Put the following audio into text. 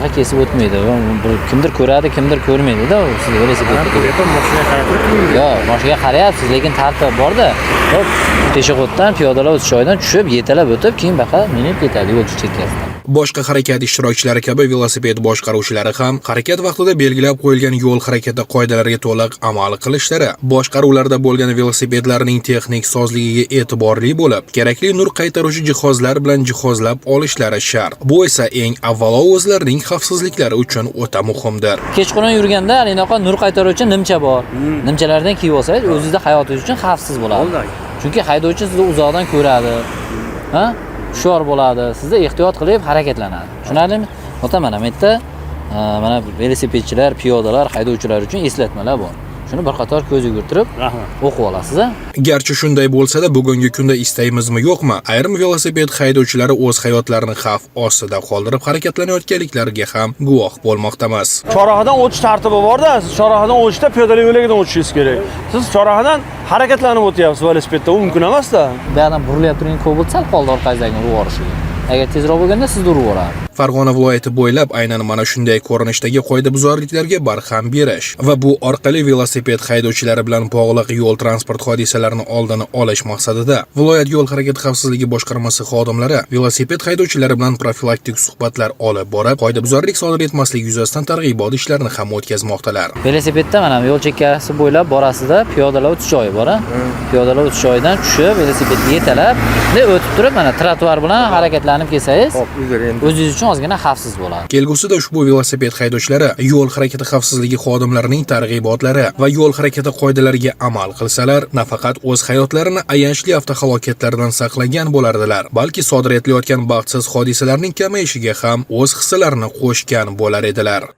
bunaqa kesib o'tmaydi. Kimdir ko'radi, kimdir ko'rmaydi-da, siz velosipedda. Yo'q, mashinaga qarayapsiz, lekin tartib bor-da. Hop, peshoboddan, piyodalar o'tish joyidan tushib, yetalab o'tib, keyin baqa minib ketadi yo'l chekkasidan. Boshqa harakat ishtirokchilari kabi velosiped boshqaruvchilari ham harakat vaqtida belgilab qo'yilgan yo'l harakati qoidalariga to'liq amal qilishlari, boshqaruvlarda bo'lgan velosipedlarning texnik sozligiga e'tiborli bo'lib, kerakli nur qaytaruvchi jihozlar bilan jihozlab olishlari shart. Bu esa eng avvalo o'zlarining xavfsizliklari uchun o'ta muhimdir. Kechqurun yurganda anaqa nur qaytaruvchi nimcha bor. Nimchalardan kiyib olsangiz, o'zingizda hayotingiz uchun xavfsiz bo'ladi. Chunki haydovchi sizni uzoqdan ko'radi. Ha? Hushyor bo'ladi. Sizda ehtiyot qilib harakatlanadi. Tushunarlimi? O'taman ham yerda mana velosipedchilar, piyodalar, haydovchilar uchun eslatmalar bor. Shuni bir qator ko'z yugurtirib o'qib olasiz. Garchi shunday bo'lsa-da, bugungi kunda istayimizmi yo'qmi, ayrim velosiped haydovchilari o'z hayotlarini xavf ostida qoldirib harakatlanayotganliklariga ham guvoh bo'lmoqdamiz. Chorrahadan o'tish tartibi bor-da, siz chorrahadan o'tishda piyodalar yo'lagidan o'tishingiz kerak. Siz chorrahadan harakatlanib o'tyapsiz velosipedda, u mumkin emas-da. Bu yerdan burilyapti turgan Cobalt sal qoldi orqangizdan urib yuborishiga. Agar tezroq bo'lganda sizni urib yuboradi. Farg'ona viloyati bo'ylab aynan mana shunday ko'rinishdagi qoidabuzarliklarga barham berish va bu orqali velosiped haydovchilari bilan bog'liq yo'l transport hodisalarini oldini olish maqsadida viloyat yo'l harakati xavfsizligi boshqarmasi xodimlari velosiped haydovchilari bilan profilaktik suhbatlar olib borib, qoidabuzarlik sodir etmaslik yuzasidan targ'ibot ishlarini ham o'tkazmoqdalar. Velosipedda mana yo'l chekkasi bo'ylab borasida piyodalar o'tish joyi bor, piyodalar o'tish joyidan tushib, velosipedga yetalab, o'tib turib, mana trotuar bilan harakatlanib kelsangiz, o'zingiz uchun ozgina xavfsiz bo'ladi. Kelgusida ushbu velosiped haydovchilari yo'l harakati xavfsizligi xodimlarining targ'ibotlari va yo'l harakati qoidalariga amal qilsalar, nafaqat o'z hayotlarini ayanchli avtohalokatlardan saqlagan bo'lardilar, balki sodir etilayotgan baxtsiz hodisalarning kamayishiga ham o'z hissalarini qo'shgan bo'lar edilar.